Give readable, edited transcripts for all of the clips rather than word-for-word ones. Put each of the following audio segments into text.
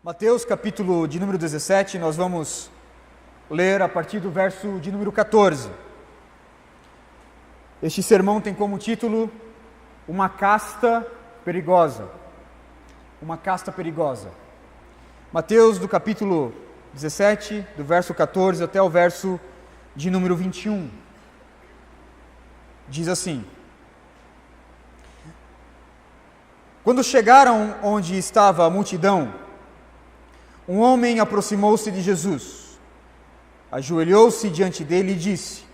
Mateus, capítulo de número 17, nós vamos ler a partir do verso de número 14. Este sermão tem como título Uma Casta Perigosa. Uma casta perigosa. Mateus, do capítulo 17, do verso 14 até o verso de número 21. Diz assim: Quando chegaram onde estava a multidão, um homem aproximou-se de Jesus, ajoelhou-se diante dele e disse: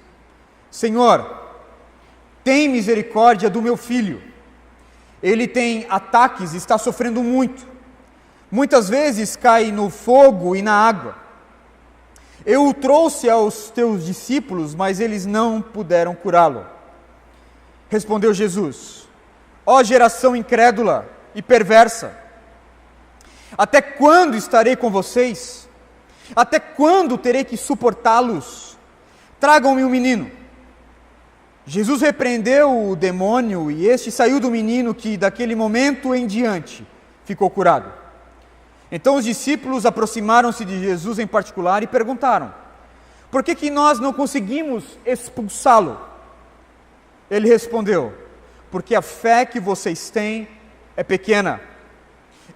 Senhor, tem misericórdia do meu filho. Ele tem ataques e está sofrendo muito. Muitas vezes cai no fogo e na água. Eu o trouxe aos teus discípulos, mas eles não puderam curá-lo. Respondeu Jesus: Ó geração incrédula e perversa, até quando estarei com vocês? Até quando terei que suportá-los? Tragam-me um menino. Jesus repreendeu o demônio e este saiu do menino, que daquele momento em diante ficou curado. Então os discípulos aproximaram-se de Jesus em particular e perguntaram: por que nós não conseguimos expulsá-lo? Ele respondeu: porque a fé que vocês têm é pequena.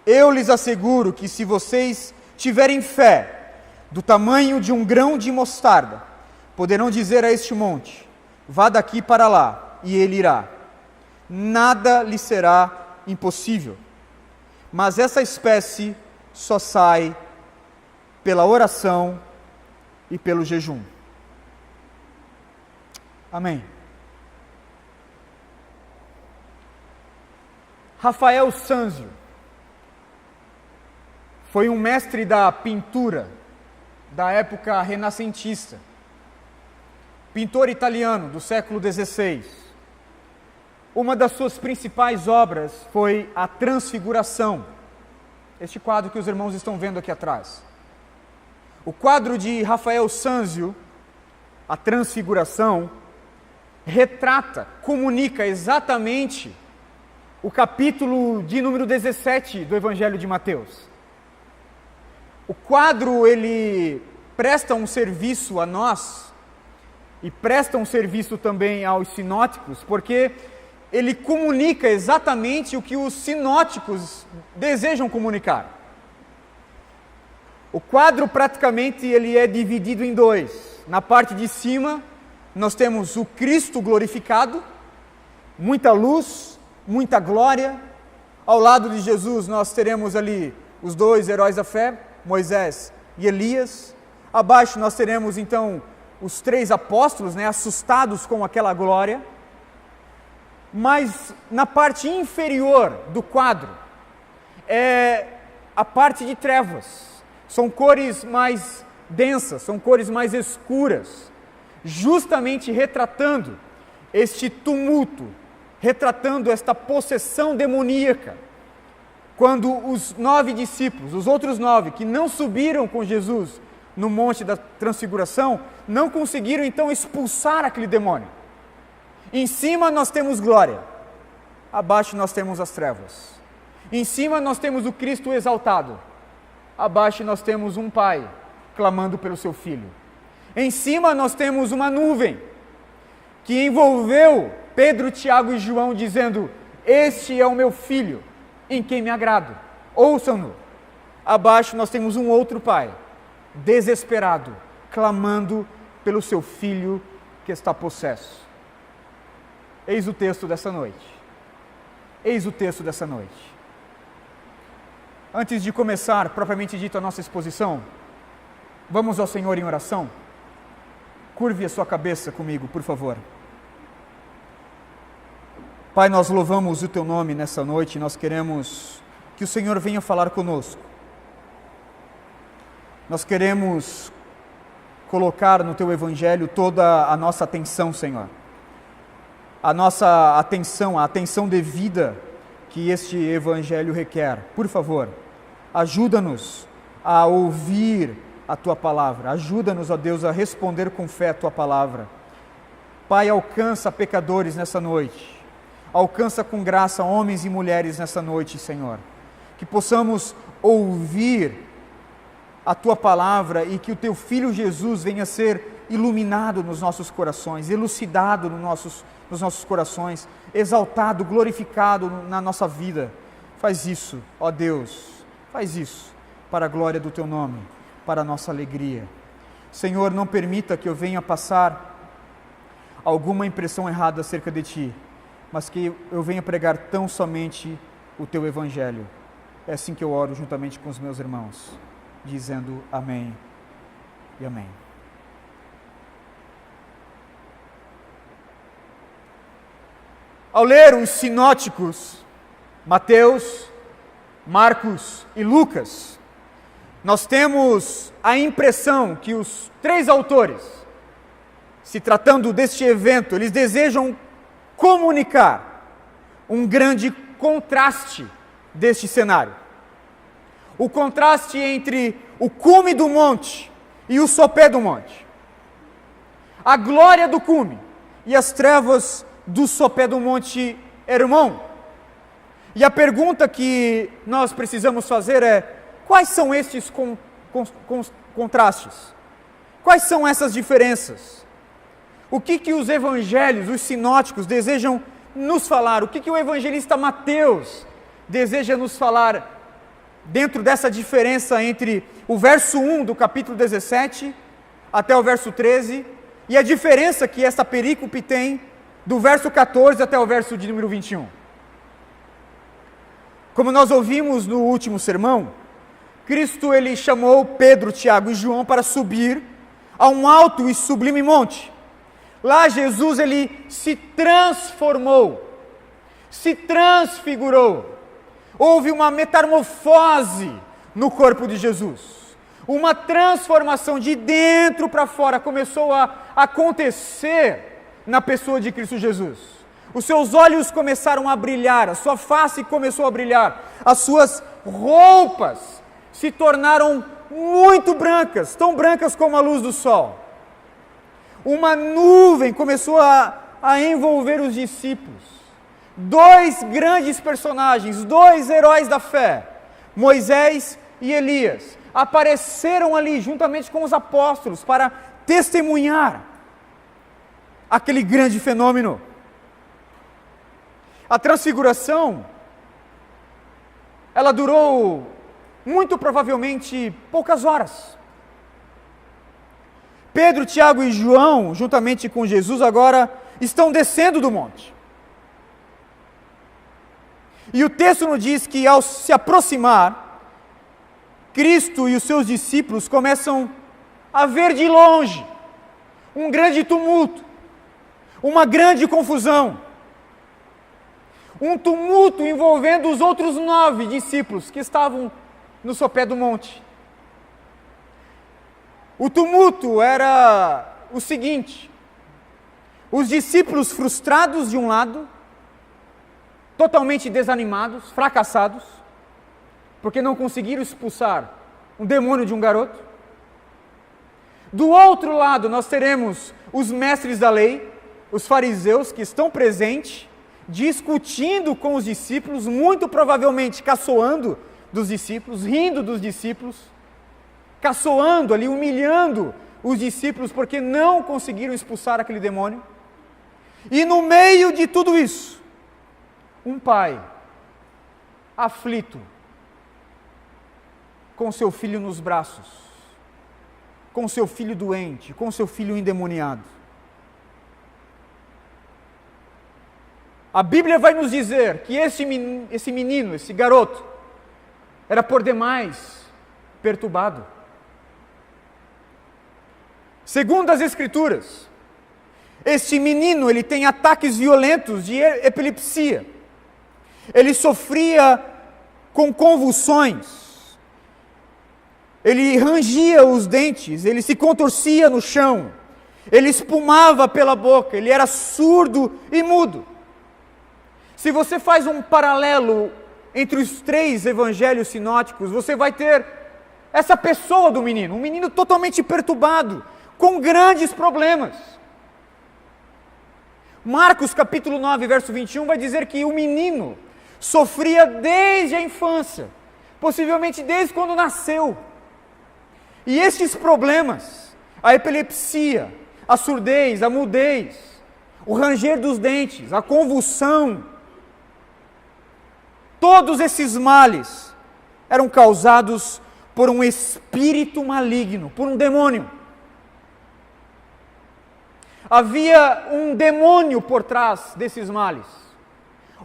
Eu lhes asseguro que se vocês tiverem fé do tamanho de um grão de mostarda, poderão dizer a este monte: vá daqui para lá, e ele irá. Nada lhe será impossível. Mas essa espécie só sai pela oração e pelo jejum. Amém. Rafael Sanzio foi um mestre da pintura da época renascentista, pintor italiano do século XVI. Uma das suas principais obras foi a Transfiguração, este quadro que os irmãos estão vendo aqui atrás. O quadro de Rafael Sanzio, a Transfiguração, retrata, comunica exatamente o capítulo de número 17 do Evangelho de Mateus. O quadro, ele presta um serviço a nós e presta um serviço também aos sinóticos, porque ele comunica exatamente o que os sinóticos desejam comunicar. O quadro praticamente ele é dividido em dois. Na parte de cima nós temos o Cristo glorificado, muita luz, muita glória. Ao lado de Jesus nós teremos ali os dois heróis da fé, Moisés e Elias. Abaixo nós teremos então os três apóstolos, assustados com aquela glória. Mas na parte inferior do quadro é a parte de trevas. São cores mais densas, são cores mais escuras, justamente retratando este tumulto, retratando esta possessão demoníaca. Quando os 9 discípulos, os outros 9 que não subiram com Jesus no Monte da Transfiguração, não conseguiram então expulsar aquele demônio. Em cima nós temos glória, abaixo nós temos as trevas. Em cima nós temos o Cristo exaltado, abaixo nós temos um pai clamando pelo seu filho. Em cima nós temos uma nuvem que envolveu Pedro, Tiago e João, dizendo: este é o meu filho, em quem me agrado, ouçam-no. Abaixo nós temos um outro pai, desesperado, clamando pelo seu filho que está possesso. Eis o texto dessa noite. Eis o texto dessa noite. Antes de começar, propriamente dito, a nossa exposição, vamos ao Senhor em oração? Curve a sua cabeça comigo, por favor. Pai, nós louvamos o Teu nome nessa noite, nós queremos que o Senhor venha falar conosco. Nós queremos colocar no Teu Evangelho toda a nossa atenção, Senhor. A nossa atenção, a atenção devida que este Evangelho requer. Por favor, ajuda-nos a ouvir a Tua Palavra. Ajuda-nos, ó Deus, a responder com fé a Tua Palavra. Pai, alcança pecadores nessa noite. Alcança com graça homens e mulheres nessa noite, Senhor, que possamos ouvir a Tua palavra e que o Teu Filho Jesus venha ser iluminado nos nossos corações, elucidado nos nossos corações, exaltado, glorificado na nossa vida. Faz isso, ó Deus, faz isso para a glória do Teu nome, para a nossa alegria. Senhor, não permita que eu venha passar alguma impressão errada acerca de Ti, mas que eu venha pregar tão somente o Teu Evangelho. É assim que eu oro juntamente com os meus irmãos, dizendo amém e amém. Ao ler os sinóticos, Mateus, Marcos e Lucas, nós temos a impressão que os três autores, se tratando deste evento, eles desejam comunicar um grande contraste deste cenário. O contraste entre o cume do monte e o sopé do monte. A glória do cume e as trevas do sopé do monte Hermon. E a pergunta que nós precisamos fazer é: quais são estes contrastes? Quais são essas diferenças? O que os evangelhos, os sinóticos, desejam nos falar? O que o evangelista Mateus deseja nos falar dentro dessa diferença entre o verso 1 do capítulo 17 até o verso 13 e a diferença que essa perícope tem do verso 14 até o verso de número 21? Como nós ouvimos no último sermão, Cristo ele chamou Pedro, Tiago e João para subir a um alto e sublime monte. Lá Jesus ele se transformou, se transfigurou. Houve uma metamorfose no corpo de Jesus. Uma transformação de dentro para fora começou a acontecer na pessoa de Cristo Jesus. Os seus olhos começaram a brilhar, a sua face começou a brilhar, as suas roupas se tornaram muito brancas, tão brancas como a luz do sol. Uma nuvem começou a envolver os discípulos. Dois grandes personagens, dois heróis da fé, Moisés e Elias, apareceram ali juntamente com os apóstolos para testemunhar aquele grande fenômeno. A transfiguração, ela durou muito provavelmente poucas horas. Pedro, Tiago e João, juntamente com Jesus, agora estão descendo do monte. E o texto nos diz que ao se aproximar, Cristo e os seus discípulos começam a ver de longe um grande tumulto, uma grande confusão. Um tumulto envolvendo os outros 9 discípulos que estavam no sopé do monte. O tumulto era o seguinte: os discípulos frustrados de um lado, totalmente desanimados, fracassados, porque não conseguiram expulsar um demônio de um garoto. Do outro lado, nós teremos os mestres da lei, os fariseus, que estão presentes, discutindo com os discípulos, muito provavelmente caçoando dos discípulos, rindo dos discípulos, caçoando ali, humilhando os discípulos, porque não conseguiram expulsar aquele demônio. E no meio de tudo isso, um pai aflito, com seu filho nos braços, com seu filho doente, com seu filho endemoniado. A Bíblia vai nos dizer que esse menino, esse garoto, era por demais perturbado. Segundo as Escrituras, este menino ele tem ataques violentos de epilepsia. Ele sofria com convulsões. Ele rangia os dentes, ele se contorcia no chão, ele espumava pela boca, ele era surdo e mudo. Se você faz um paralelo entre os 3 evangelhos sinóticos, você vai ter essa pessoa do menino, um menino totalmente perturbado, com grandes problemas. Marcos capítulo 9, verso 21 vai dizer que o menino sofria desde a infância possivelmente desde quando nasceu. E estes problemas, a epilepsia, a surdez, a mudez, o ranger dos dentes, a convulsão, todos esses males eram causados por um espírito maligno, por um demônio. Havia um demônio por trás desses males.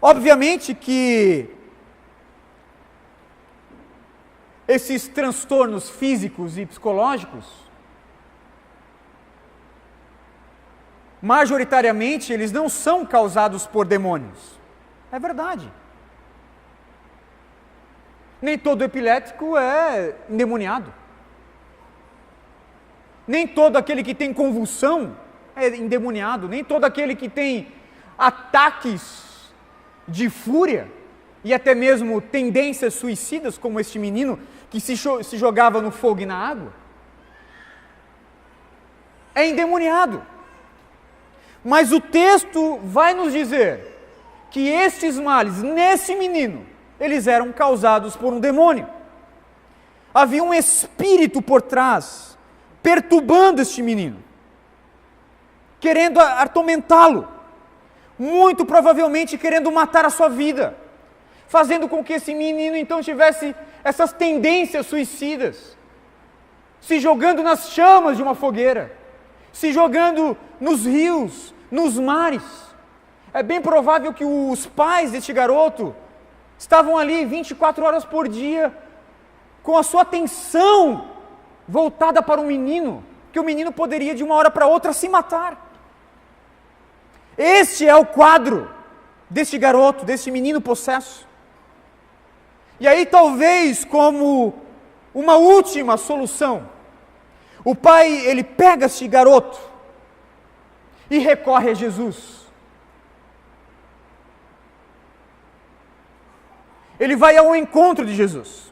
Obviamente que esses transtornos físicos e psicológicos, majoritariamente, eles não são causados por demônios. É verdade. Nem todo epilético é endemoniado. Nem todo aquele que tem convulsão é endemoniado. Nem todo aquele que tem ataques de fúria e até mesmo tendências suicidas, como este menino que se jogava no fogo e na água, é endemoniado. Mas o texto vai nos dizer que estes males, nesse menino, eles eram causados por um demônio. Havia um espírito por trás, perturbando este menino, querendo atormentá-lo, muito provavelmente querendo matar a sua vida, fazendo com que esse menino então tivesse essas tendências suicidas, se jogando nas chamas de uma fogueira, se jogando nos rios, nos mares. É bem provável que os pais deste garoto estavam ali 24 horas por dia, com a sua atenção voltada para o menino, que o menino poderia de uma hora para outra se matar. Este é o quadro deste garoto, deste menino possesso. E aí talvez como uma última solução, o pai, ele pega este garoto e recorre a Jesus. Ele vai ao encontro de Jesus.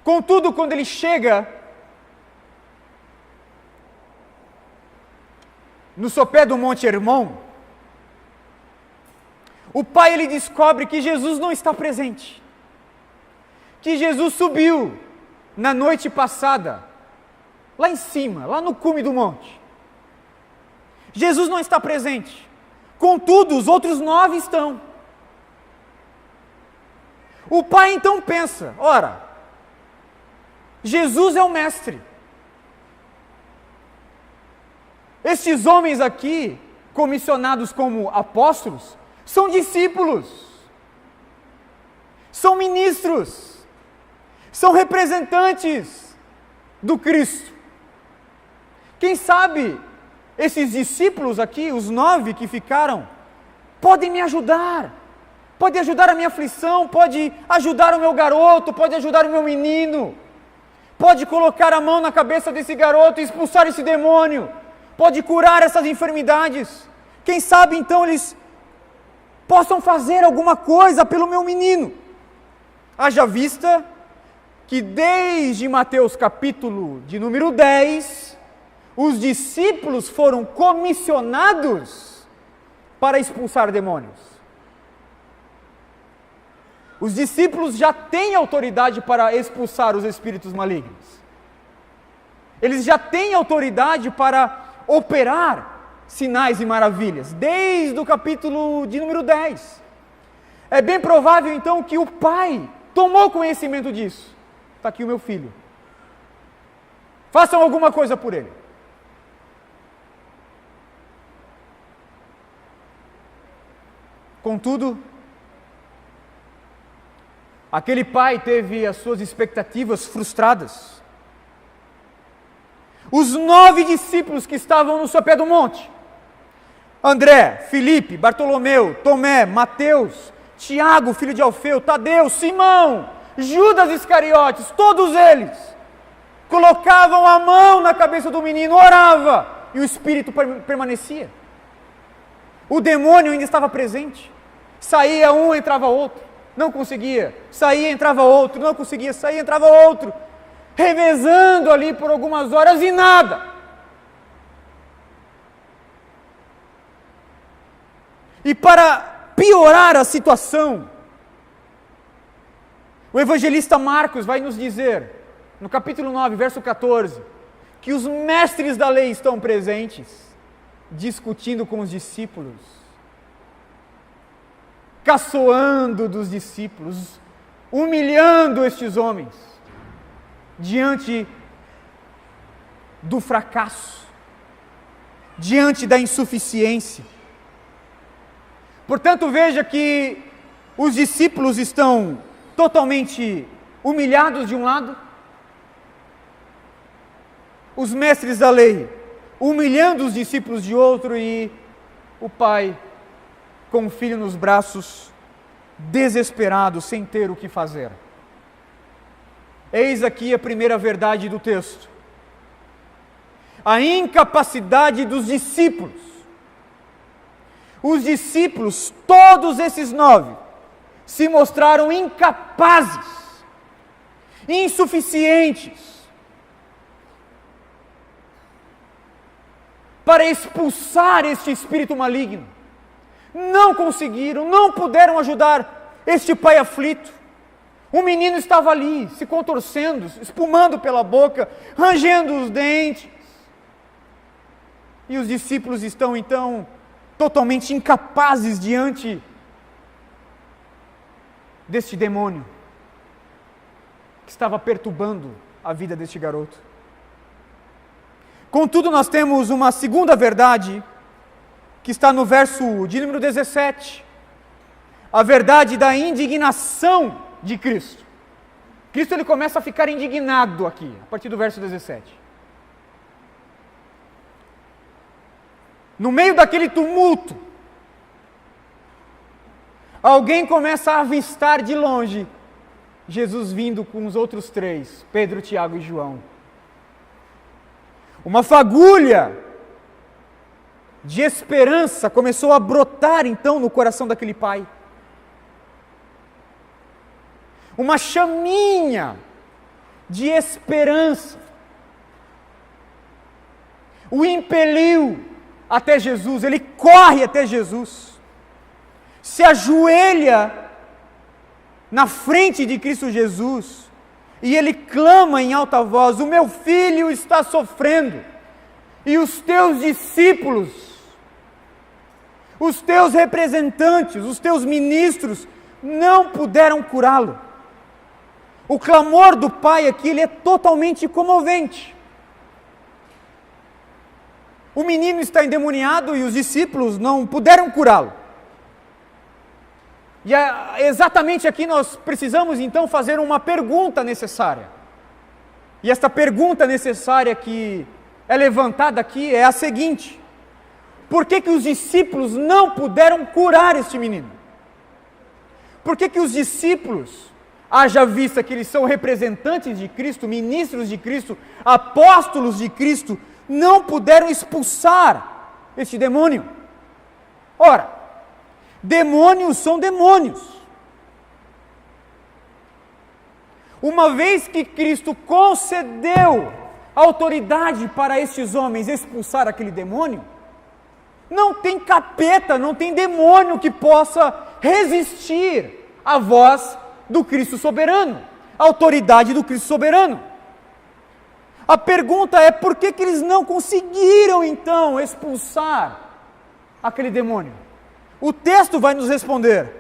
Contudo, quando ele chega no sopé do Monte Hermon, o pai ele descobre que Jesus não está presente, que Jesus subiu na noite passada, lá em cima, lá no cume do monte. Jesus não está presente, contudo os outros 9 estão. O pai então pensa, ora, Jesus é o mestre. Estes homens aqui, comissionados como apóstolos, são discípulos, são ministros, são representantes do Cristo. Quem sabe esses discípulos aqui, os 9 que ficaram, podem me ajudar, pode ajudar a minha aflição, pode ajudar o meu garoto, pode ajudar o meu menino, pode colocar a mão na cabeça desse garoto e expulsar esse demônio, pode curar essas enfermidades. Quem sabe então eles possam fazer alguma coisa pelo meu menino. Haja vista que desde Mateus capítulo de número 10, os discípulos foram comissionados para expulsar demônios. Os discípulos já têm autoridade para expulsar os espíritos malignos. Eles já têm autoridade para operar sinais e maravilhas, desde o capítulo de número 10. É bem provável então que o pai tomou conhecimento disso. Está aqui o meu filho. Façam alguma coisa por ele. Contudo, aquele pai teve as suas expectativas frustradas. Os 9 discípulos que estavam no sopé do monte, André, Filipe, Bartolomeu, Tomé, Mateus, Tiago, filho de Alfeu, Tadeu, Simão, Judas Iscariotes, todos eles colocavam a mão na cabeça do menino, orava, e o espírito permanecia. O demônio ainda estava presente. Saía um, entrava outro, não conseguia. Saía, entrava outro, não conseguia. Saía, entrava outro, revezando ali por algumas horas e nada. E para piorar a situação, O evangelista Marcos vai nos dizer, no capítulo 9, verso 14, que os mestres da lei estão presentes, discutindo com os discípulos, caçoando dos discípulos, humilhando estes homens, diante do fracasso, diante da insuficiência. Portanto, veja que os discípulos estão totalmente humilhados de um lado, os mestres da lei humilhando os discípulos de outro, e o pai com o filho nos braços, desesperado, sem ter o que fazer. Eis aqui a primeira verdade do texto: a incapacidade dos discípulos. Os discípulos, todos esses 9, se mostraram incapazes, insuficientes, para expulsar este espírito maligno. Não conseguiram, não puderam ajudar este pai aflito. O menino estava ali, se contorcendo, espumando pela boca, rangendo os dentes. E os discípulos estão então totalmente incapazes diante deste demônio que estava perturbando a vida deste garoto. Contudo, nós temos uma segunda verdade que está no verso de número 17, a verdade da indignação de Cristo. Cristo ele começa a ficar indignado aqui, a partir do verso 17. No meio daquele tumulto, alguém começa a avistar de longe Jesus vindo com os outros 3, Pedro, Tiago e João. Uma fagulha de esperança começou a brotar então no coração daquele pai. Uma chaminha de esperança o impeliu até Jesus. Ele corre até Jesus, se ajoelha na frente de Cristo Jesus e ele clama em alta voz: o meu filho está sofrendo e os teus discípulos, os teus representantes, os teus ministros não puderam curá-lo. O clamor do pai aqui, ele é totalmente comovente. O menino está endemoniado e os discípulos não puderam curá-lo. E exatamente aqui nós precisamos então fazer uma pergunta necessária. E esta pergunta necessária que é levantada aqui é a seguinte: por que os discípulos não puderam curar este menino? Por que os discípulos, haja vista que eles são representantes de Cristo, ministros de Cristo, apóstolos de Cristo, não puderam expulsar este demônio? Ora, demônios são demônios. Uma vez que Cristo concedeu autoridade para estes homens expulsar aquele demônio, não tem capeta, não tem demônio que possa resistir à voz do Cristo soberano, à autoridade do Cristo soberano. A pergunta é: por que eles não conseguiram então expulsar aquele demônio? O texto vai nos responder: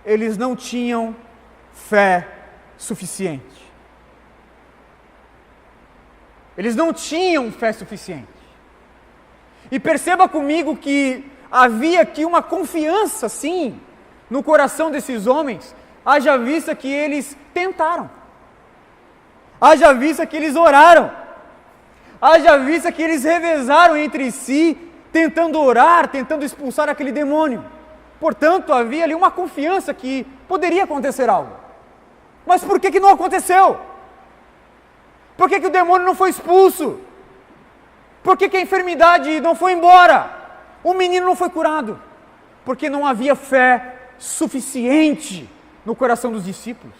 eles não tinham fé suficiente. Eles não tinham fé suficiente. E perceba comigo que havia aqui uma confiança, sim, no coração desses homens, haja vista que eles tentaram, haja vista que eles oraram, haja vista que eles revezaram entre si, tentando orar, tentando expulsar aquele demônio. Portanto, havia ali uma confiança que poderia acontecer algo. Mas por que não aconteceu? Por que o demônio não foi expulso? Por que a enfermidade não foi embora? O menino não foi curado? Porque não havia fé suficiente no coração dos discípulos.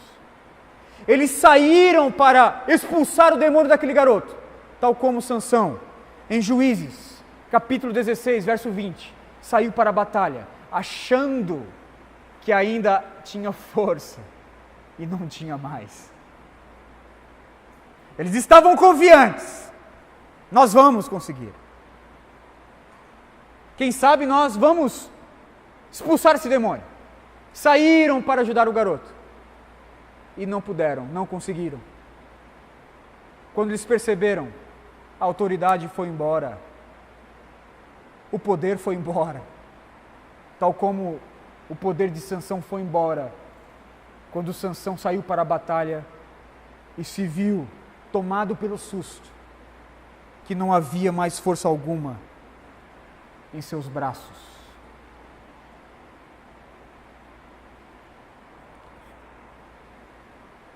Eles saíram para expulsar o demônio daquele garoto, tal como Sansão, em Juízes, capítulo 16, verso 20, saiu para a batalha, achando que ainda tinha força, e não tinha mais. Eles estavam confiantes. Nós vamos conseguir. Quem sabe nós vamos expulsar esse demônio. Saíram para ajudar o garoto. E não puderam, não conseguiram. Quando eles perceberam, a autoridade foi embora. O poder foi embora. Tal como o poder de Sansão foi embora. Quando Sansão saiu para a batalha e se viu tomado pelo susto, que não havia mais força alguma em seus braços.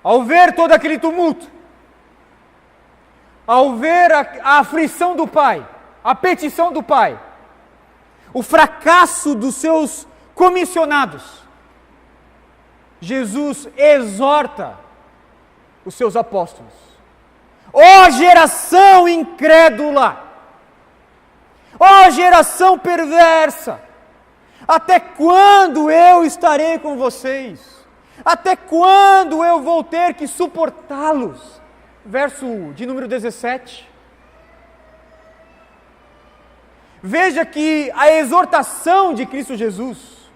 Ao ver todo aquele tumulto, ao ver a aflição do pai, a petição do pai, o fracasso dos seus comissionados, Jesus exorta os seus apóstolos. Ó geração incrédula! Ó geração perversa! Até quando eu estarei com vocês? Até quando eu vou ter que suportá-los? Verso de número 17. Veja que a exortação de Cristo Jesus,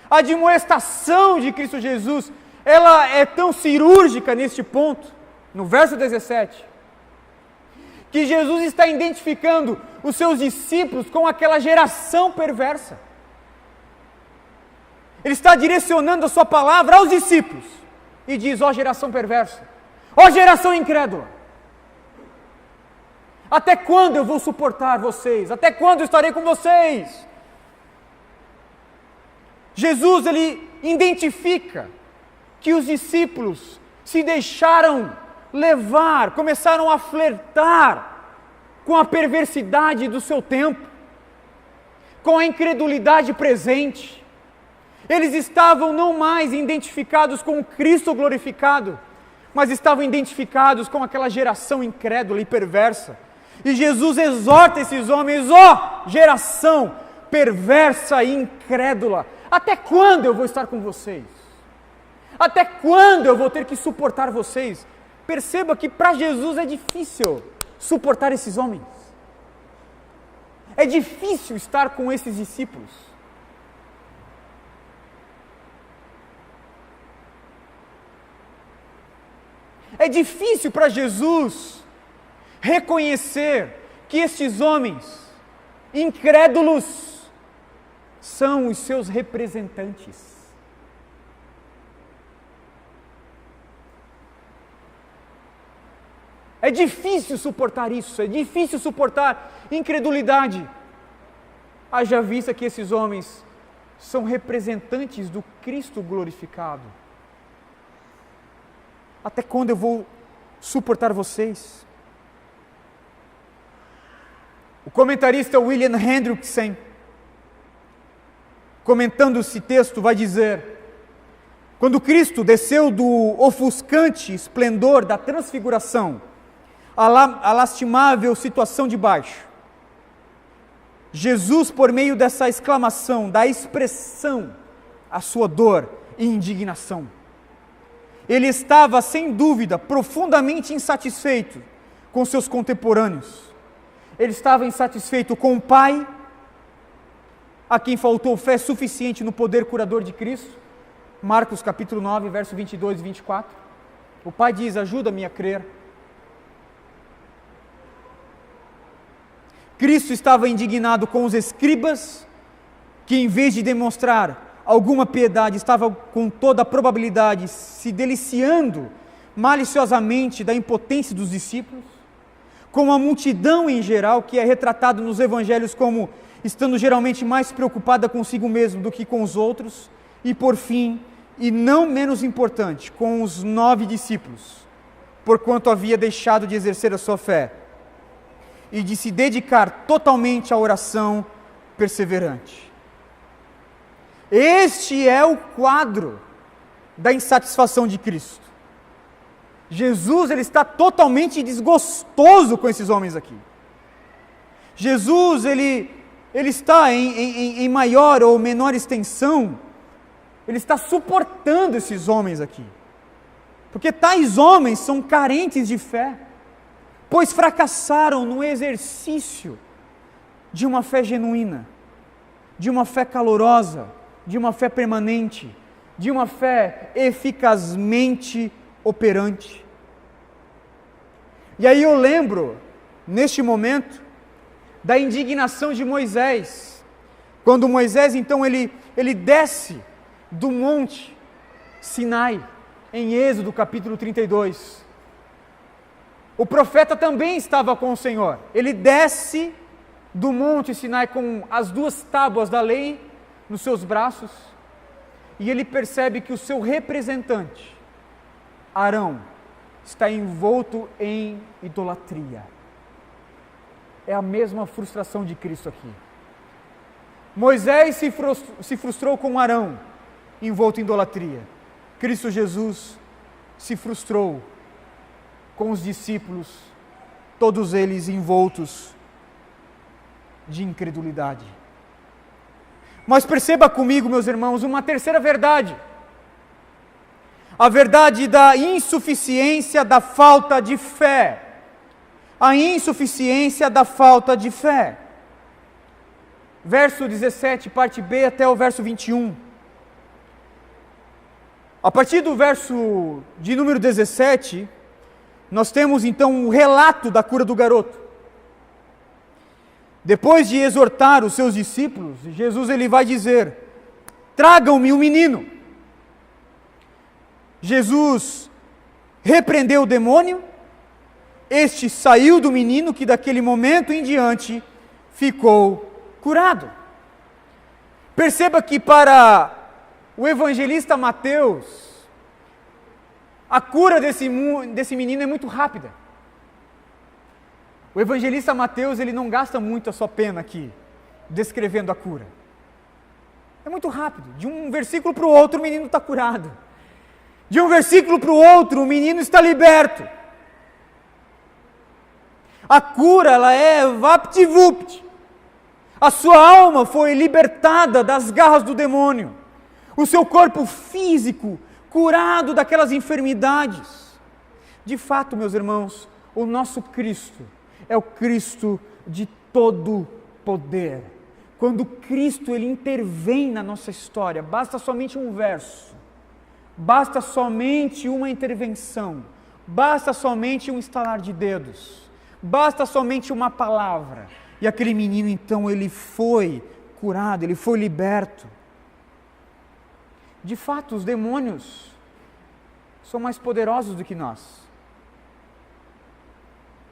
a admoestação de Cristo Jesus, ela é tão cirúrgica neste ponto, no verso 17, que Jesus está identificando os seus discípulos com aquela geração perversa. Ele está direcionando a sua palavra aos discípulos e diz: ó geração perversa, ó geração incrédula, até quando eu vou suportar vocês? Até quando eu estarei com vocês? Jesus, ele identifica que os discípulos se deixaram levar, começaram a flertar com a perversidade do seu tempo, com a incredulidade presente. Eles estavam não mais identificados com o Cristo glorificado, mas estavam identificados com aquela geração incrédula e perversa. E Jesus exorta esses homens: ó geração perversa e incrédula, até quando eu vou estar com vocês? Até quando eu vou ter que suportar vocês? Perceba que para Jesus é difícil suportar esses homens. É difícil estar com esses discípulos. É difícil para Jesus reconhecer que estes homens incrédulos são os seus representantes. É difícil suportar isso, é difícil suportar incredulidade. Haja vista que esses homens são representantes do Cristo glorificado. Até quando eu vou suportar vocês? O comentarista William Hendrickson, comentando esse texto, vai dizer: quando Cristo desceu do ofuscante esplendor da transfiguração à lastimável situação de baixo, Jesus, por meio dessa exclamação, dá expressão à sua dor e indignação. Ele estava, sem dúvida, profundamente insatisfeito com seus contemporâneos. Ele estava insatisfeito com o Pai, a quem faltou fé suficiente no poder curador de Cristo. Marcos capítulo 9, verso 22 e 24. O Pai diz: ajuda-me a crer. Cristo estava indignado com os escribas, que em vez de demonstrar alguma piedade, estavam com toda a probabilidade se deliciando maliciosamente da impotência dos discípulos, com a multidão em geral, que é retratado nos evangelhos como estando geralmente mais preocupada consigo mesmo do que com os outros, e por fim, e não menos importante, com os 9 discípulos, porquanto havia deixado de exercer a sua fé e de se dedicar totalmente à oração perseverante. Este é o quadro da insatisfação de Cristo. Jesus, ele está totalmente desgostoso com esses homens aqui. Jesus, ele está em maior ou menor extensão, ele está suportando esses homens aqui. Porque tais homens são carentes de fé, pois fracassaram no exercício de uma fé genuína, de uma fé calorosa, de uma fé permanente, de uma fé eficazmente operante. E aí eu lembro, neste momento, da indignação de Moisés, quando Moisés então ele desce do monte Sinai, em Êxodo capítulo 32. O profeta também estava com o Senhor, ele desce do monte Sinai com as 2 tábuas da lei nos seus braços, e ele percebe que o seu representante, Arão, está envolto em idolatria. É a mesma frustração de Cristo aqui. Moisés se frustrou com Arão, envolto em idolatria. Cristo Jesus se frustrou com os discípulos, todos eles envoltos de incredulidade. Mas perceba comigo, meus irmãos, uma terceira verdade. A verdade da insuficiência da falta de fé. A insuficiência da falta de fé. Verso 17, parte B, até o verso 21. A partir do verso de número 17, nós temos então o relato da cura do garoto. Depois de exortar os seus discípulos, Jesus ele vai dizer: tragam-me o menino. Jesus repreendeu o demônio, este saiu do menino, que daquele momento em diante ficou curado. Perceba que para o evangelista Mateus, a cura desse menino é muito rápida. O evangelista Mateus, ele não gasta muito a sua pena aqui, descrevendo a cura. É muito rápido, de um versículo para o outro o menino está curado. De um versículo para o outro o menino está liberto. A cura, ela é vapt-vupt. A sua alma foi libertada das garras do demônio. O seu corpo físico curado daquelas enfermidades. De fato, meus irmãos, o nosso Cristo é o Cristo de todo poder. Quando Cristo ele intervém na nossa história, basta somente um verso, basta somente uma intervenção, basta somente um estalar de dedos, basta somente uma palavra, e aquele menino então ele foi curado, ele foi liberto. De fato, os demônios são mais poderosos do que nós.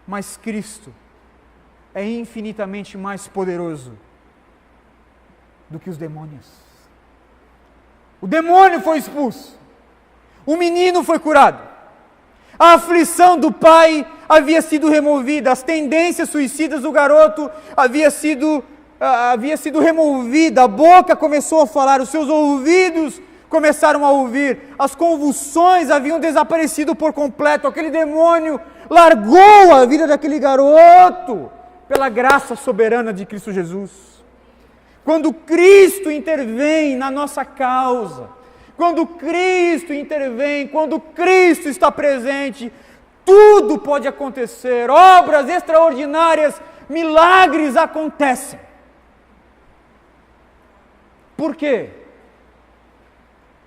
Mas Cristo é infinitamente mais poderoso do que os demônios. O demônio foi expulso. O menino foi curado. A aflição do pai havia sido removida. As tendências suicidas do garoto havia sido removida. A boca começou a falar, os seus ouvidos começaram a ouvir. As convulsões haviam desaparecido por completo. Aquele demônio largou a vida daquele garoto pela graça soberana de Cristo Jesus. Quando Cristo intervém na nossa causa, quando Cristo intervém, quando Cristo está presente, tudo pode acontecer, obras extraordinárias, milagres acontecem. Por quê?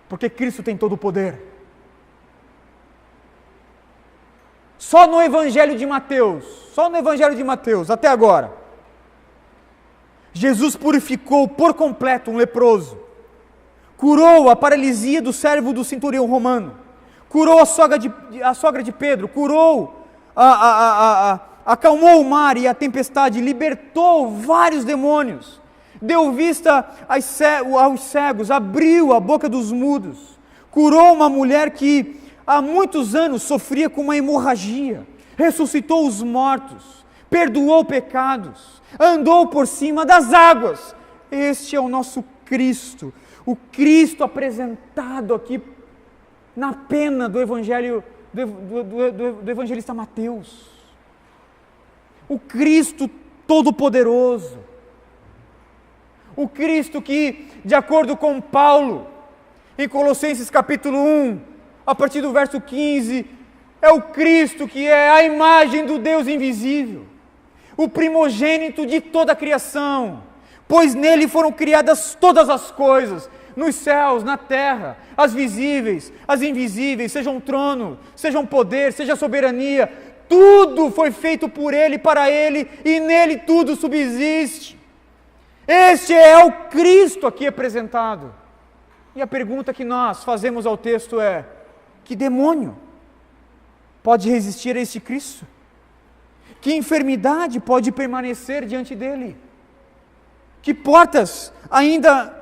Porque Cristo tem todo o poder. Só no Evangelho de Mateus, até agora, Jesus purificou por completo um leproso, curou a paralisia do servo do centurião romano, curou a sogra de Pedro, acalmou o mar e a tempestade, libertou vários demônios, deu vista aos cegos, abriu a boca dos mudos, curou uma mulher que há muitos anos sofria com uma hemorragia, ressuscitou os mortos, perdoou pecados, andou por cima das águas. Este é o nosso Cristo, o Cristo apresentado aqui na pena do Evangelho, do evangelista Mateus. O Cristo Todo-Poderoso. O Cristo que, de acordo com Paulo, em Colossenses capítulo 1, a partir do verso 15, é o Cristo que é a imagem do Deus invisível, o primogênito de toda a criação, pois nele foram criadas todas as coisas, nos céus, na terra, as visíveis, as invisíveis, sejam trono, sejam poder, seja soberania, tudo foi feito por ele, para ele, e nele tudo subsiste. Este é o Cristo aqui apresentado. E a pergunta que nós fazemos ao texto é: que demônio pode resistir a este Cristo? Que enfermidade pode permanecer diante dele? Que portas ainda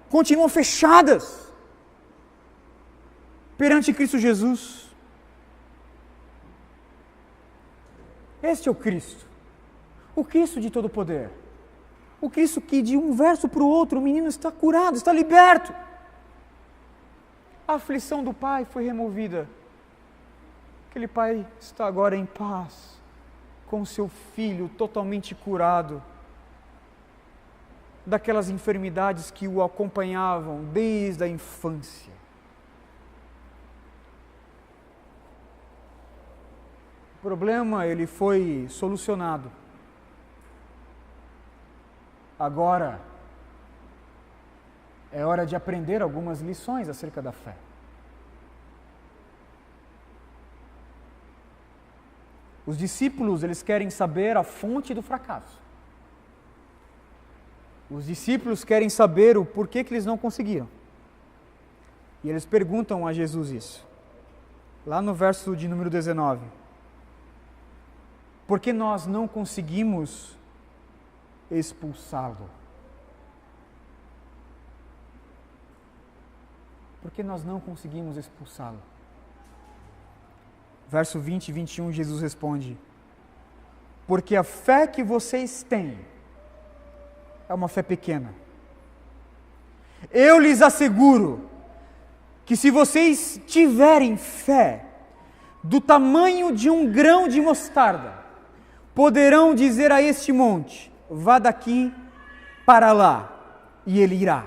continuam fechadas perante Cristo Jesus? Este é o Cristo de todo poder, o Cristo que de um verso para o outro o menino está curado, está liberto. A aflição do pai foi removida, aquele pai está agora em paz, com seu filho totalmente curado daquelas enfermidades que o acompanhavam desde a infância. O problema, ele foi solucionado. Agora é hora de aprender algumas lições acerca da fé. Os discípulos, eles querem saber a fonte do fracasso. Os discípulos querem saber o porquê que eles não conseguiram. E eles perguntam a Jesus isso. Lá no verso de número 19. Por que nós não conseguimos expulsá-lo? Por que nós não conseguimos expulsá-lo? Verso 20 e 21, Jesus responde: porque a fé que vocês têm é uma fé pequena. Eu lhes asseguro que se vocês tiverem fé do tamanho de um grão de mostarda, poderão dizer a este monte: vá daqui para lá, e ele irá.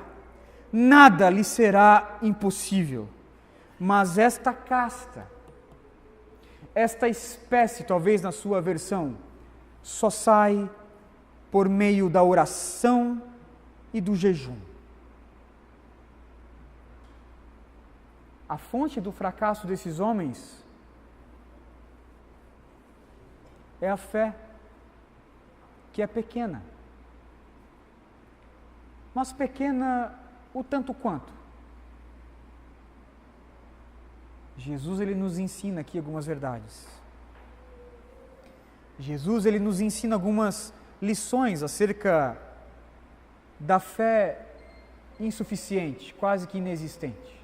Nada lhe será impossível. Mas esta casta, esta espécie, talvez na sua versão, só sai por meio da oração e do jejum. A fonte do fracasso desses homens é a fé, que é pequena. Mas pequena o tanto quanto. Jesus, ele nos ensina aqui algumas verdades. Jesus, ele nos ensina algumas lições acerca da fé insuficiente, quase que inexistente.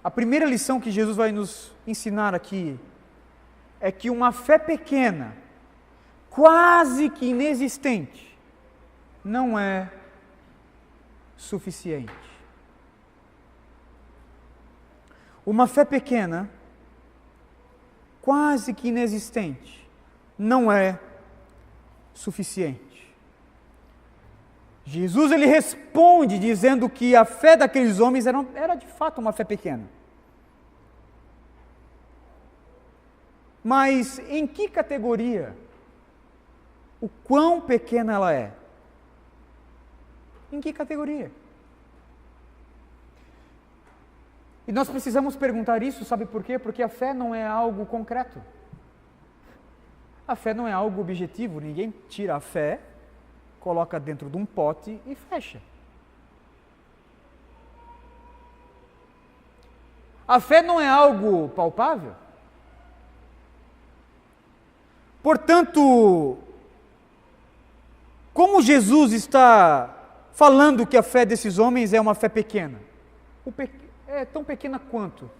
A primeira lição que Jesus vai nos ensinar aqui é que uma fé pequena, quase que inexistente, não é suficiente. Uma fé pequena, quase que inexistente, não é suficiente. Jesus, ele responde dizendo que a fé daqueles homens era de fato uma fé pequena. Mas em que categoria? O quão pequena ela é? Em que categoria? E nós precisamos perguntar isso, sabe por quê? Porque a fé não é algo concreto. A fé não é algo objetivo. Ninguém tira a fé, coloca dentro de um pote e fecha. A fé não é algo palpável. Portanto, como Jesus está falando que a fé desses homens é uma fé pequena? É tão pequena quanto?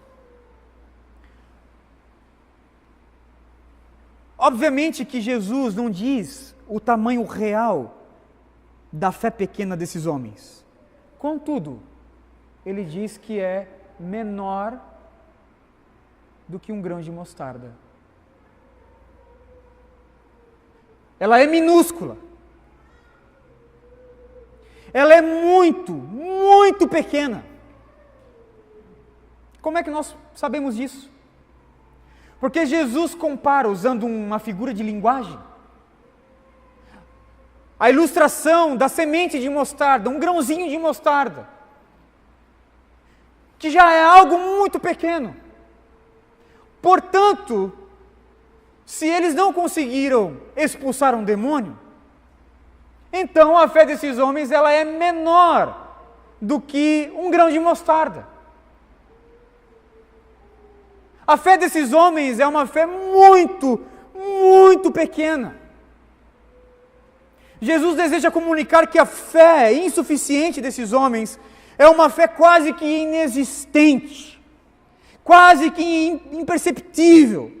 Obviamente que Jesus não diz o tamanho real da fé pequena desses homens. Contudo, ele diz que é menor do que um grão de mostarda. Ela é minúscula. Ela é muito, muito pequena. Como é que nós sabemos disso? Porque Jesus compara, usando uma figura de linguagem, a ilustração da semente de mostarda, um grãozinho de mostarda, que já é algo muito pequeno. Portanto, se eles não conseguiram expulsar um demônio, então a fé desses homens ela é menor do que um grão de mostarda. A fé desses homens é uma fé muito, muito pequena. Jesus deseja comunicar que a fé insuficiente desses homens é uma fé quase que inexistente, quase que imperceptível.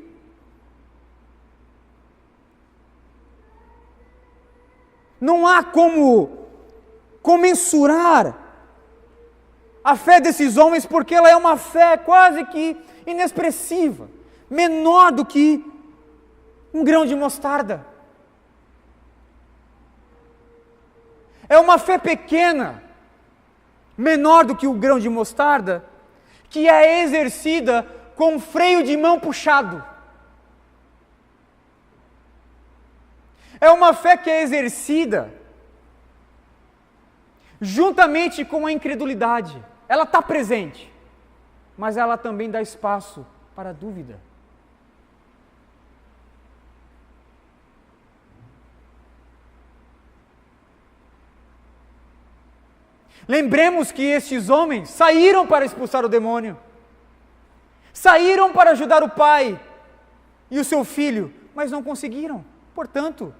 Não há como mensurar a fé desses homens, porque ela é uma fé quase que inexpressiva, menor do que um grão de mostarda. É uma fé pequena, menor do que o grão de mostarda, que é exercida com freio de mão puxado. É uma fé que é exercida juntamente com a incredulidade. Ela está presente, mas ela também dá espaço para a dúvida. Lembremos que estes homens saíram para expulsar o demônio, saíram para ajudar o pai e o seu filho, mas não conseguiram. Portanto,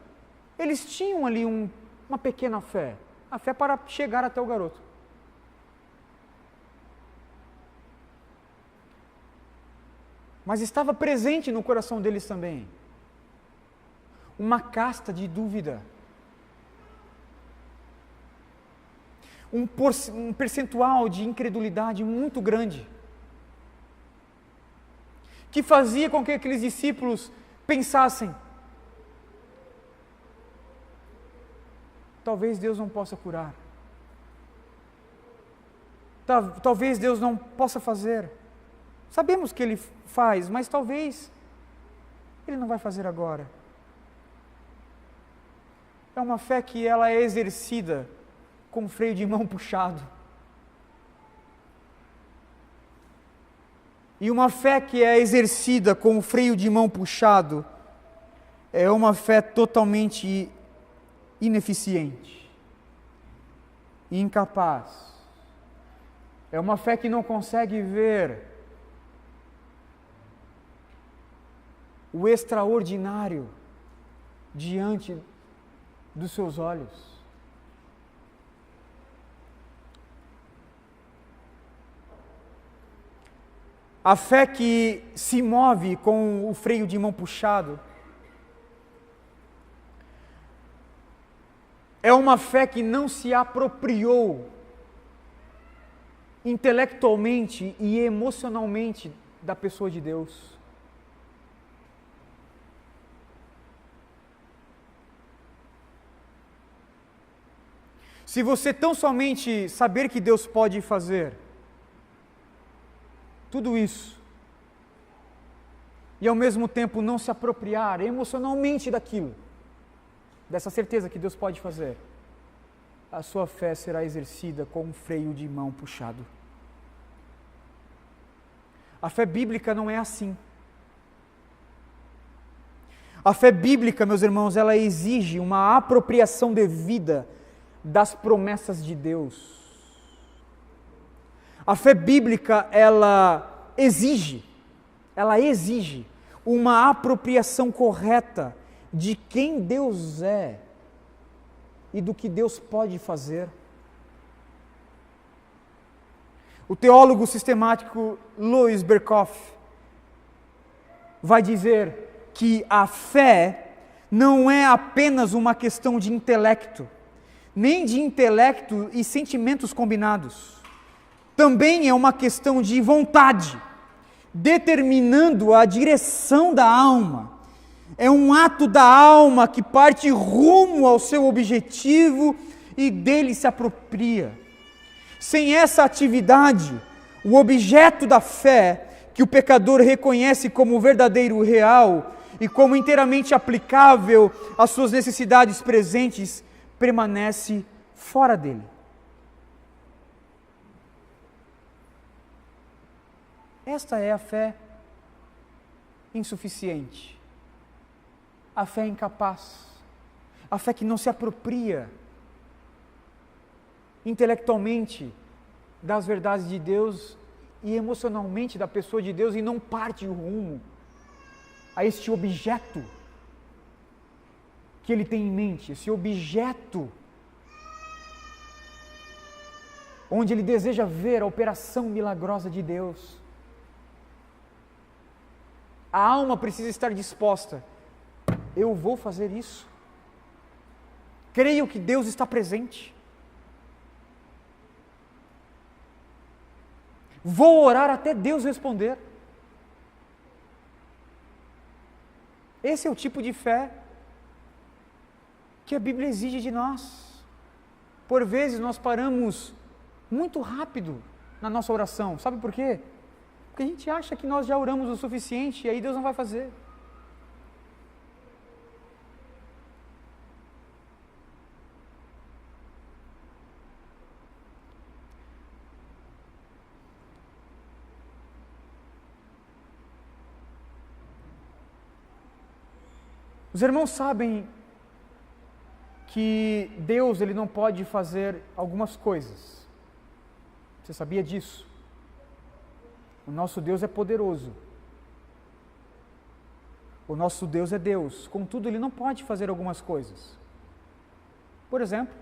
eles tinham ali uma pequena fé, a fé para chegar até o garoto. Mas estava presente no coração deles também uma casta de dúvida, um percentual de incredulidade muito grande, que fazia com que aqueles discípulos pensassem: talvez Deus não possa curar, talvez Deus não possa fazer. Sabemos que Ele faz, mas talvez Ele não vai fazer agora. É uma fé que ela é exercida com freio de mão puxado. E uma fé que é exercida com o freio de mão puxado é uma fé totalmente ineficiente, incapaz. É uma fé que não consegue ver o extraordinário diante dos seus olhos. A fé que se move com o freio de mão puxado é uma fé que não se apropriou intelectualmente e emocionalmente da pessoa de Deus. Se você tão somente saber que Deus pode fazer tudo isso, e ao mesmo tempo não se apropriar emocionalmente daquilo, dessa certeza que Deus pode fazer, a sua fé será exercida com um freio de mão puxado. A fé bíblica não é assim. A fé bíblica, meus irmãos, ela exige uma apropriação devida das promessas de Deus. A fé bíblica, ela exige uma apropriação correta de quem Deus é e do que Deus pode fazer. O teólogo sistemático Louis Berkhof vai dizer que a fé não é apenas uma questão de intelecto, nem de intelecto e sentimentos combinados. Também é uma questão de vontade, determinando a direção da alma. É um ato da alma que parte rumo ao seu objetivo e dele se apropria. Sem essa atividade, o objeto da fé, que o pecador reconhece como verdadeiro e real e como inteiramente aplicável às suas necessidades presentes, permanece fora dele. Esta é a fé insuficiente, a fé incapaz, a fé que não se apropria intelectualmente das verdades de Deus e emocionalmente da pessoa de Deus e não parte o rumo a este objeto que ele tem em mente, esse objeto onde ele deseja ver a operação milagrosa de Deus. A alma precisa estar disposta. Eu vou fazer isso. Creio que Deus está presente. Vou orar até Deus responder. Esse é o tipo de fé que a Bíblia exige de nós. Por vezes nós paramos muito rápido na nossa oração. Sabe por quê? Porque a gente acha que nós já oramos o suficiente e aí Deus não vai fazer. Os irmãos sabem que Deus ele não pode fazer algumas coisas. Você sabia disso? O nosso Deus é poderoso. O nosso Deus é Deus. Contudo, Ele não pode fazer algumas coisas. Por exemplo,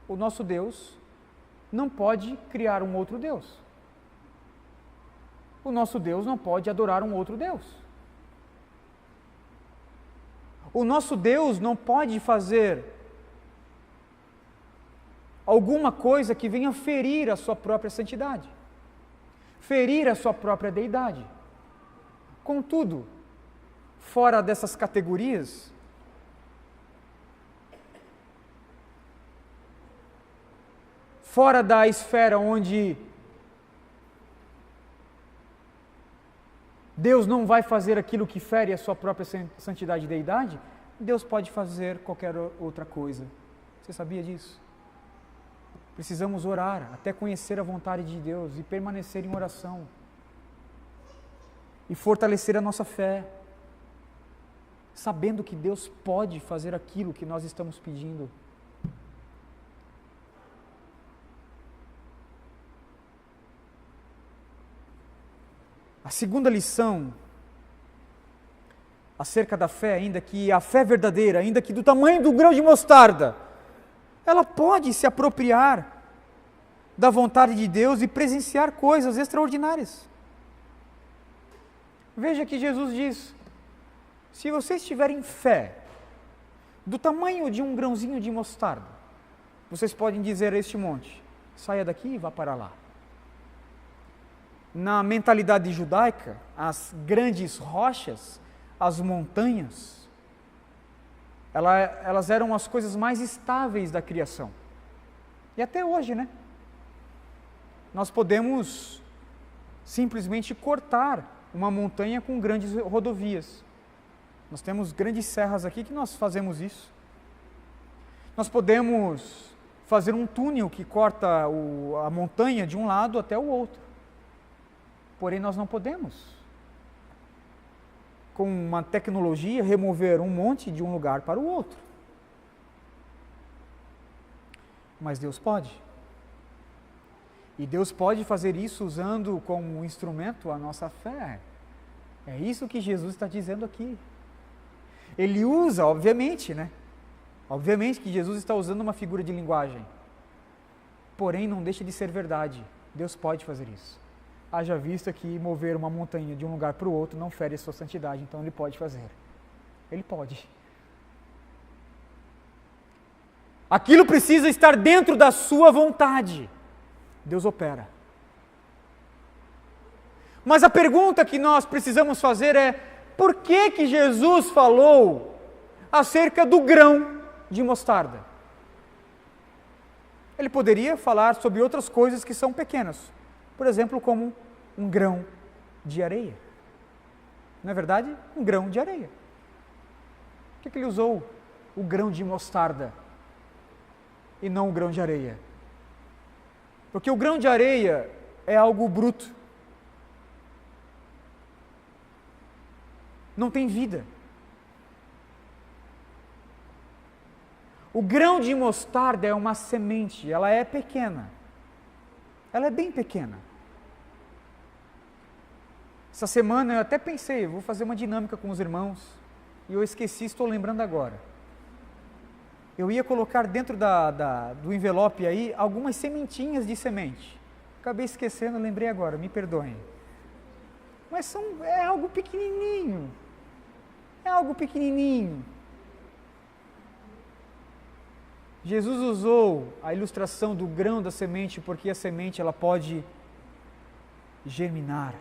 o nosso Deus não pode criar um outro Deus. O nosso Deus não pode adorar um outro Deus. O nosso Deus não pode fazer alguma coisa que venha ferir a sua própria santidade, ferir a sua própria deidade. Contudo, fora dessas categorias, fora da esfera onde Deus não vai fazer aquilo que fere a sua própria santidade e deidade, Deus pode fazer qualquer outra coisa. Você sabia disso? Precisamos orar até conhecer a vontade de Deus e permanecer em oração e fortalecer a nossa fé, sabendo que Deus pode fazer aquilo que nós estamos pedindo. A segunda lição acerca da fé, ainda que a fé verdadeira, ainda que do tamanho do grão de mostarda, ela pode se apropriar da vontade de Deus e presenciar coisas extraordinárias. Veja que Jesus diz: se vocês tiverem fé do tamanho de um grãozinho de mostarda, vocês podem dizer a este monte: saia daqui e vá para lá. Na mentalidade judaica, as grandes rochas, as montanhas, elas eram as coisas mais estáveis da criação. E até hoje, né? Nós podemos simplesmente cortar uma montanha com grandes rodovias. Nós temos grandes serras aqui que nós fazemos isso. Nós podemos fazer um túnel que corta a montanha de um lado até o outro. Porém, nós não podemos, com uma tecnologia, remover um monte de um lugar para o outro. Mas Deus pode. E Deus pode fazer isso usando como instrumento a nossa fé. É isso que Jesus está dizendo aqui. Ele usa, obviamente, né? Obviamente que Jesus está usando uma figura de linguagem. Porém, não deixa de ser verdade. Deus pode fazer isso. Haja vista que mover uma montanha de um lugar para o outro não fere a sua santidade, então Ele pode fazer. Ele pode. Aquilo precisa estar dentro da sua vontade. Deus opera. Mas a pergunta que nós precisamos fazer é: por que Jesus falou acerca do grão de mostarda? Ele poderia falar sobre outras coisas que são pequenas. por exemplo, como um grão de areia. Não é verdade? Um grão de areia. Por que ele usou o grão de mostarda e não o grão de areia? Porque o grão de areia é algo bruto. Não tem vida. O grão de mostarda é uma semente, ela é pequena. Ela é bem pequena. Essa semana eu até pensei, vou fazer uma dinâmica com os irmãos, e eu esqueci, estou lembrando agora. Eu ia colocar dentro do envelope aí algumas sementinhas de semente. Acabei esquecendo, lembrei agora, me perdoem. Mas é algo pequenininho. É algo pequenininho. Jesus usou a ilustração do grão da semente porque a semente ela pode germinar.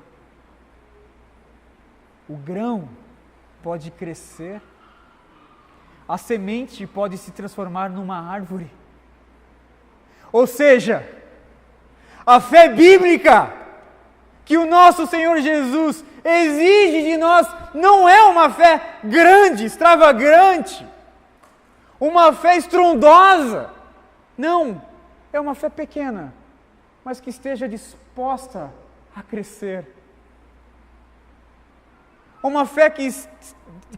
O grão pode crescer. A semente pode se transformar numa árvore. Ou seja, a fé bíblica que o nosso Senhor Jesus exige de nós não é uma fé grande, extravagante, uma fé estrondosa. Não, é uma fé pequena, mas que esteja disposta a crescer. Uma fé que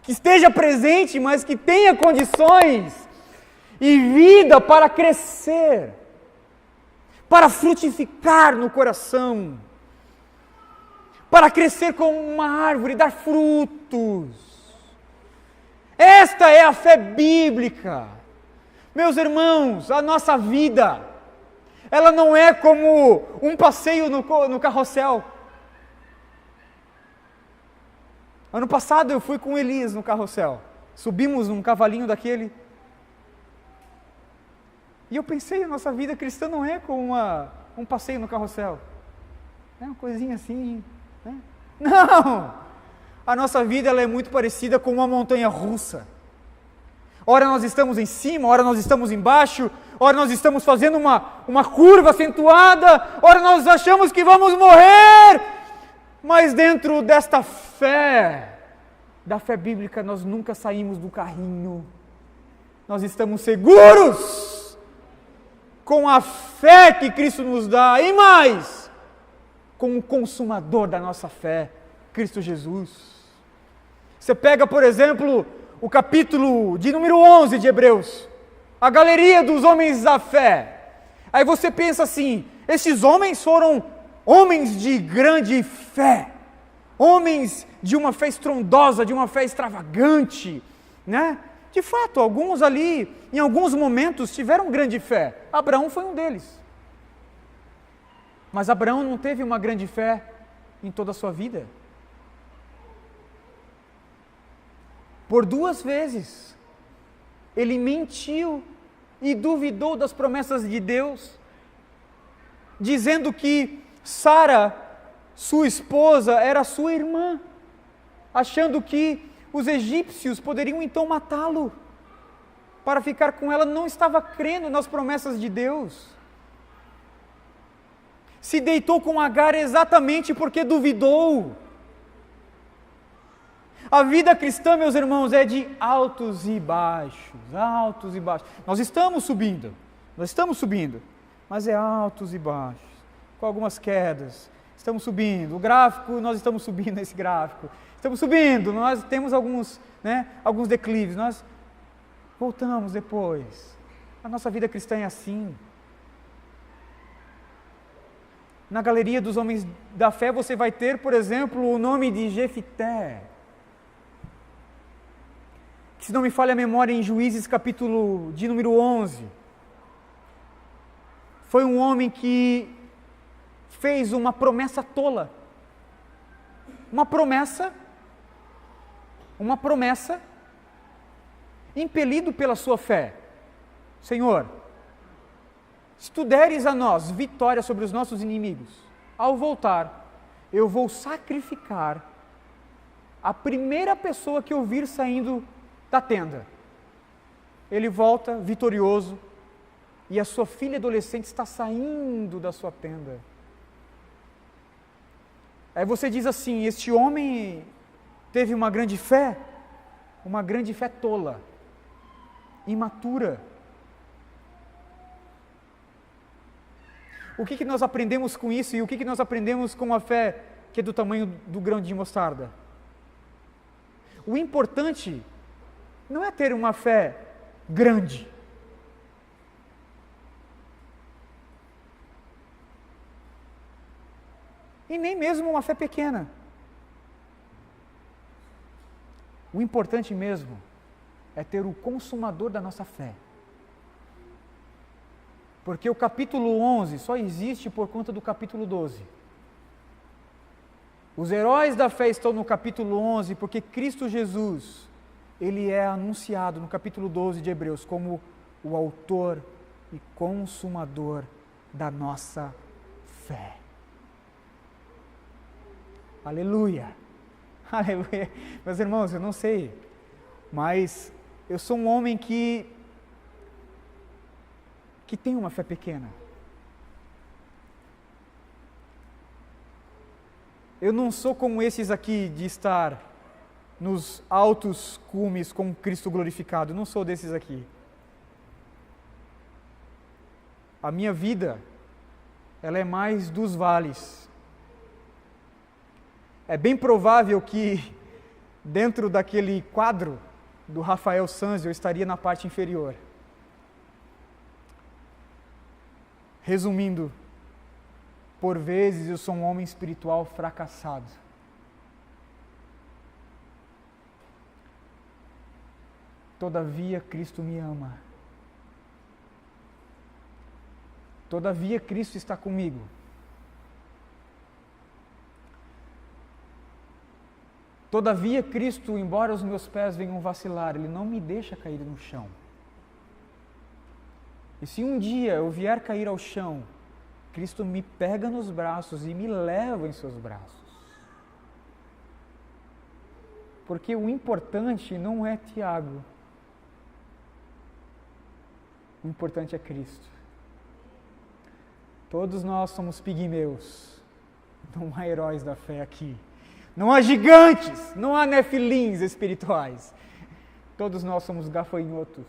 esteja presente, mas que tenha condições e vida para crescer, para frutificar no coração, para crescer como uma árvore, dar frutos. Esta é a fé bíblica. Meus irmãos, a nossa vida, ela não é como um passeio no carrossel. Ano passado eu fui com Elias no carrossel. Subimos num cavalinho daquele. E eu pensei, a nossa vida cristã não é como um passeio no carrossel. É uma coisinha assim, né? Não! A nossa vida ela é muito parecida com uma montanha russa. Ora nós estamos em cima, ora nós estamos embaixo, ora nós estamos fazendo uma curva acentuada, ora nós achamos que vamos morrer. Mas dentro desta fé, da fé bíblica, nós nunca saímos do carrinho. Nós estamos seguros com a fé que Cristo nos dá, e mais, com o consumador da nossa fé, Cristo Jesus. Você pega, por exemplo, o capítulo de número 11 de Hebreus, a galeria dos homens da fé. Aí você pensa assim, esses homens foram homens de grande fé, homens de uma fé estrondosa, de uma fé extravagante, né? De fato, alguns ali, em alguns momentos, tiveram grande fé. Abraão foi um deles. Mas Abraão não teve uma grande fé em toda a sua vida. Por 2 vezes, ele mentiu e duvidou das promessas de Deus, dizendo que Sara, sua esposa, era sua irmã, achando que os egípcios poderiam então matá-lo para ficar com ela. Não estava crendo nas promessas de Deus. Se deitou com Agar exatamente porque duvidou. A vida cristã, meus irmãos, é de altos e baixos, altos e baixos. Nós estamos subindo, mas é altos e baixos, com algumas quedas. Estamos subindo, o gráfico, nós estamos subindo esse gráfico. Estamos subindo, nós temos alguns declives, nós voltamos depois. A nossa vida cristã é assim. Na galeria dos homens da fé você vai ter, por exemplo, o nome de Jefité, que, se não me falha a memória, em Juízes capítulo de número 11, foi um homem que fez uma promessa tola, uma promessa, impelido pela sua fé. Senhor, se tu deres a nós vitória sobre os nossos inimigos, ao voltar, eu vou sacrificar a primeira pessoa que eu vir saindo da tenda. Ele volta vitorioso e a sua filha adolescente está saindo da sua tenda. Aí você diz assim: este homem teve uma grande fé tola, imatura. O que nós aprendemos com isso e o que nós aprendemos com a fé que é do tamanho do grão de mostarda? O importante não é ter uma fé grande. E nem mesmo uma fé pequena. O importante mesmo é ter o consumador da nossa fé. Porque o capítulo 11 só existe por conta do capítulo 12. Os heróis da fé estão no capítulo 11 porque Cristo Jesus, ele é anunciado no capítulo 12 de Hebreus como o autor e consumador da nossa fé. Aleluia! Aleluia! Meus irmãos, eu não sei, mas eu sou um homem que tem uma fé pequena. Eu não sou como esses aqui de estar nos altos cumes com Cristo glorificado. Eu não sou desses aqui. A minha vida, ela é mais dos vales. É bem provável que dentro daquele quadro do Rafael Sanzio eu estaria na parte inferior. Resumindo, por vezes eu sou um homem espiritual fracassado. Todavia Cristo me ama. Todavia Cristo está comigo. Todavia Cristo, embora os meus pés venham vacilar, Ele não me deixa cair no chão. E se um dia eu vier cair ao chão, Cristo me pega nos braços e me leva em seus braços. Porque o importante não é Tiago. O importante é Cristo. Todos nós somos pigmeus. Não há heróis da fé aqui. Não há gigantes, não há nefilins espirituais. Todos nós somos gafanhotos,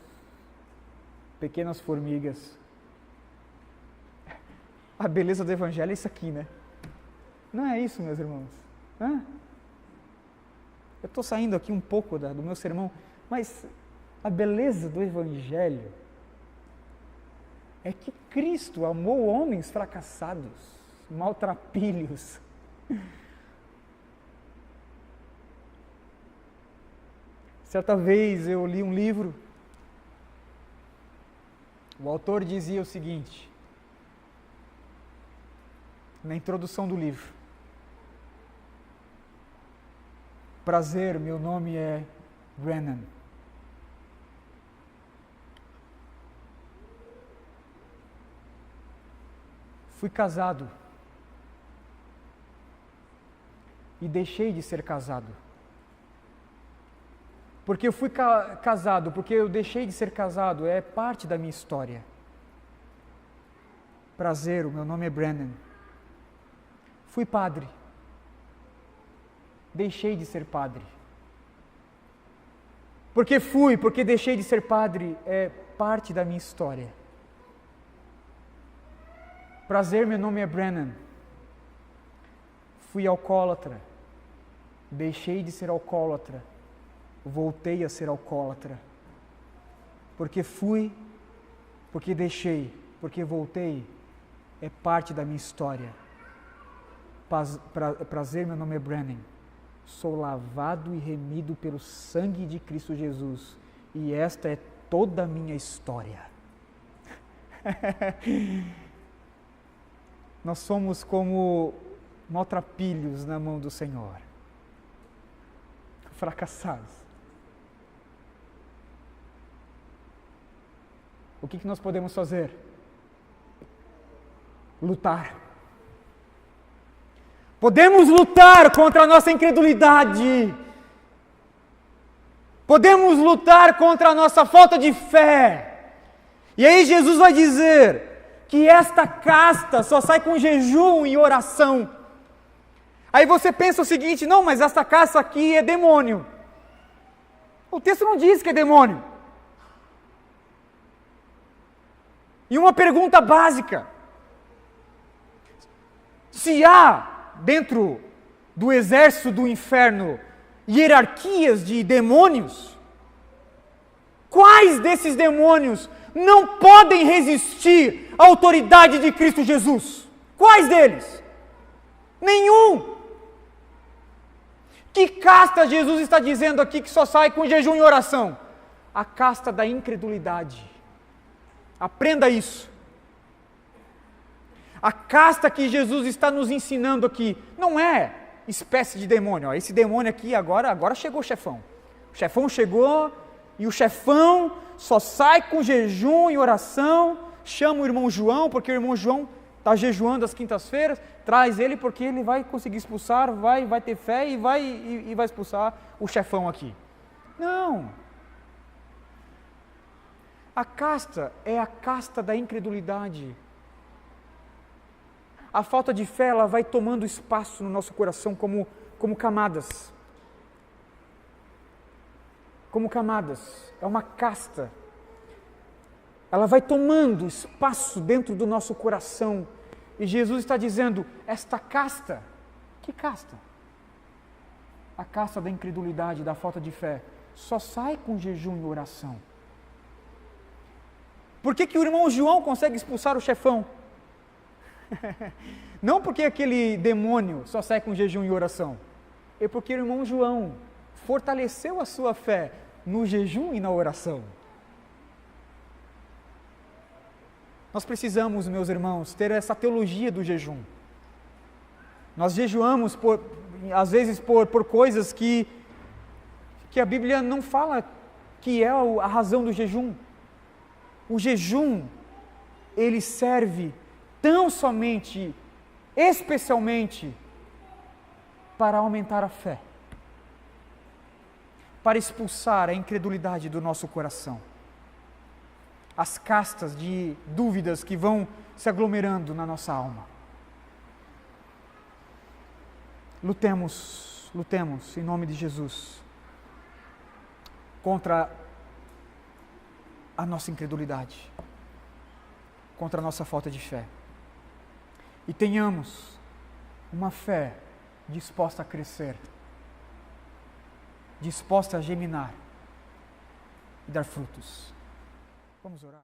pequenas formigas. A beleza do Evangelho é isso aqui, né? Não é isso, meus irmãos? Hã? Eu estou saindo aqui um pouco do meu sermão, mas a beleza do Evangelho é que Cristo amou homens fracassados, maltrapilhos. Certa vez eu li um livro, o autor dizia o seguinte, na introdução do livro: prazer, meu nome é Brennan. Fui casado e deixei de ser casado. Porque eu fui casado, porque eu deixei de ser casado, é parte da minha história. Prazer, o meu nome é Brennan. Fui padre. Deixei de ser padre. Porque deixei de ser padre, é parte da minha história. Prazer, meu nome é Brennan. Fui alcoólatra. Deixei de ser alcoólatra. Voltei a ser alcoólatra. Porque fui, porque deixei, porque voltei, é parte da minha história. Prazer, meu nome é Brennan. Sou lavado e remido pelo sangue de Cristo Jesus. E esta é toda a minha história. Nós somos como maltrapilhos na mão do Senhor. Fracassados. O que nós podemos fazer? Lutar. Podemos lutar contra a nossa incredulidade. Podemos lutar contra a nossa falta de fé. E aí Jesus vai dizer que esta casta só sai com jejum e oração. Aí você pensa o seguinte: não, mas esta casta aqui é demônio. O texto não diz que é demônio. E uma pergunta básica: se há dentro do exército do inferno hierarquias de demônios, quais desses demônios não podem resistir à autoridade de Cristo Jesus? Quais deles? Nenhum! Que casta Jesus está dizendo aqui que só sai com jejum e oração? A casta da incredulidade. Aprenda isso. A casta que Jesus está nos ensinando aqui não é espécie de demônio. Ó, esse demônio aqui agora chegou o chefão. O chefão chegou e o chefão só sai com jejum e oração. Chama o irmão João, porque o irmão João está jejuando às quintas-feiras. Traz ele porque ele vai conseguir expulsar, vai ter fé e vai expulsar o chefão aqui. Não. A casta é a casta da incredulidade. A falta de fé, ela vai tomando espaço no nosso coração como camadas. Como camadas. É uma casta. Ela vai tomando espaço dentro do nosso coração. E Jesus está dizendo: esta casta, que casta? A casta da incredulidade, da falta de fé, só sai com jejum e oração. Por que o irmão João consegue expulsar o chefão? Não porque aquele demônio só sai com jejum e oração. É porque o irmão João fortaleceu a sua fé no jejum e na oração. Nós precisamos, meus irmãos, ter essa teologia do jejum. Nós jejuamos, às vezes, por coisas que a Bíblia não fala que é a razão do jejum. O jejum, ele serve tão somente, especialmente, para aumentar a fé, para expulsar a incredulidade do nosso coração, as castas de dúvidas que vão se aglomerando na nossa alma. Lutemos em nome de Jesus contra a nossa incredulidade, contra a nossa falta de fé. E tenhamos uma fé disposta a crescer, disposta a germinar e dar frutos. Vamos orar.